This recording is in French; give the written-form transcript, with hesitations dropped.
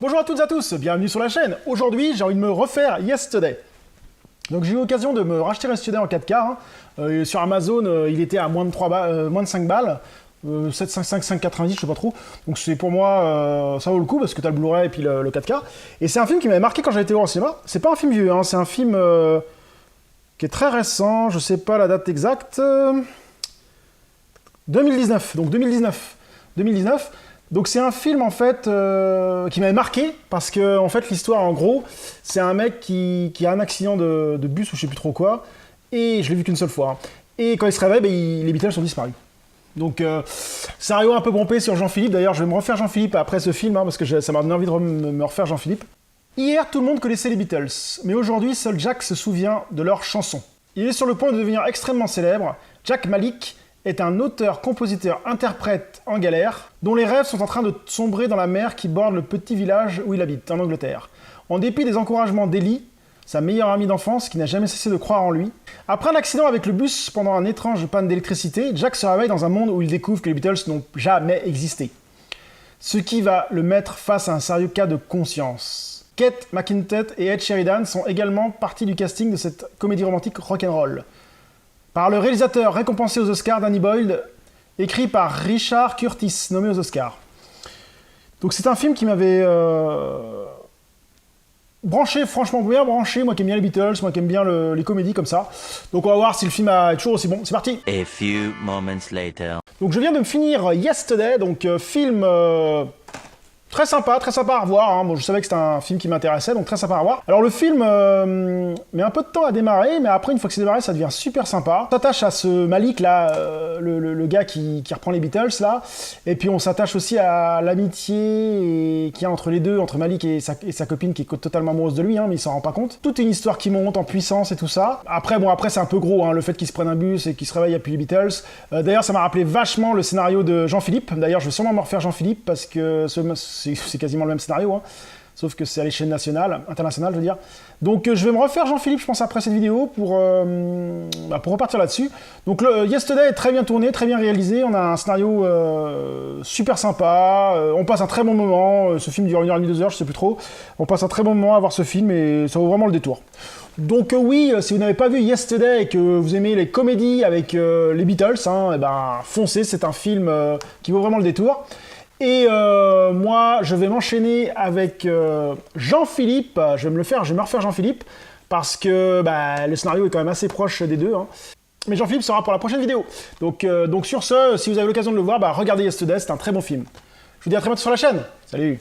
Bonjour à toutes et à tous, bienvenue sur la chaîne. Aujourd'hui, j'ai envie de me refaire Yesterday. Donc j'ai eu l'occasion de me racheter Yesterday en 4K. Sur Amazon, il était à moins de 5 balles. 5,90, je sais pas trop. Donc c'est pour moi, ça vaut le coup parce que t'as le Blu-ray et puis le 4K. Et c'est un film qui m'avait marqué quand j'avais été voir au cinéma. C'est pas un film vieux, c'est un film qui est très récent, je sais pas la date exacte. 2019, donc 2019. 2019. Donc c'est un film en fait qui m'avait marqué parce que en fait l'histoire en gros c'est un mec qui a un accident de bus ou je sais plus trop quoi et je l'ai vu qu'une seule fois. Et quand il se réveille, les Beatles ont disparu. Donc scénario un peu pompé sur Jean-Philippe. D'ailleurs je vais me refaire Jean-Philippe après ce film parce que ça m'a donné envie de me refaire Jean-Philippe. Hier tout le monde connaissait les Beatles, mais aujourd'hui seul Jack se souvient de leurs chansons. Il est sur le point de devenir extrêmement célèbre. Jack Malik est un auteur, compositeur, interprète en galère, dont les rêves sont en train de sombrer dans la mer qui borde le petit village où il habite, en Angleterre. En dépit des encouragements d'Ellie, sa meilleure amie d'enfance, qui n'a jamais cessé de croire en lui. Après un accident avec le bus pendant un étrange panne d'électricité, Jack se réveille dans un monde où il découvre que les Beatles n'ont jamais existé. Ce qui va le mettre face à un sérieux cas de conscience. Kate McIntyre et Ed Sheridan sont également partie du casting de cette comédie romantique rock'n'roll. Par le réalisateur récompensé aux Oscars, Danny Boyle, écrit par Richard Curtis, nommé aux Oscars. Donc c'est un film qui m'avait branché, franchement bien branché, moi qui aime bien les Beatles, moi qui aime bien les comédies comme ça. Donc on va voir si le film est toujours aussi bon, c'est parti. A few moments later. Donc je viens de me finir Yesterday, donc film très sympa à revoir. Bon, je savais que c'était un film qui m'intéressait, donc très sympa à revoir. Alors le film met un peu de temps à démarrer, mais après, une fois que c'est démarré, ça devient super sympa. On s'attache à ce Malik, là, le gars qui reprend les Beatles, là. Et puis on s'attache aussi à l'amitié qu'il y a entre les deux, entre Malik et sa copine, qui est totalement amoureuse de lui, mais il s'en rend pas compte. Toute une histoire qui monte en puissance et tout ça. Après, c'est un peu gros, le fait qu'il se prenne un bus et qu'il se réveille après les Beatles. D'ailleurs, ça m'a rappelé vachement le scénario de Jean-Philippe. D'ailleurs, je vais sûrement me refaire Jean-Philippe, parce que c'est quasiment le même scénario, sauf que c'est à l'échelle internationale, je veux dire. Donc je vais me refaire Jean-Philippe, je pense, après cette vidéo, pour repartir là-dessus. Donc le Yesterday est très bien tourné, très bien réalisé, on a un scénario super sympa, on passe un très bon moment, ce film dure 1h30, 2h, je sais plus trop, on passe un très bon moment à voir ce film, et ça vaut vraiment le détour. Donc oui, si vous n'avez pas vu Yesterday et que vous aimez les comédies avec les Beatles, foncez, c'est un film qui vaut vraiment le détour. Et moi, je vais m'enchaîner avec Jean-Philippe. Je vais me refaire Jean-Philippe parce que le scénario est quand même assez proche des deux. Mais Jean-Philippe sera pour la prochaine vidéo. Donc sur ce, si vous avez l'occasion de le voir, regardez Yesterday, c'est un très bon film. Je vous dis à très bientôt sur la chaîne. Salut!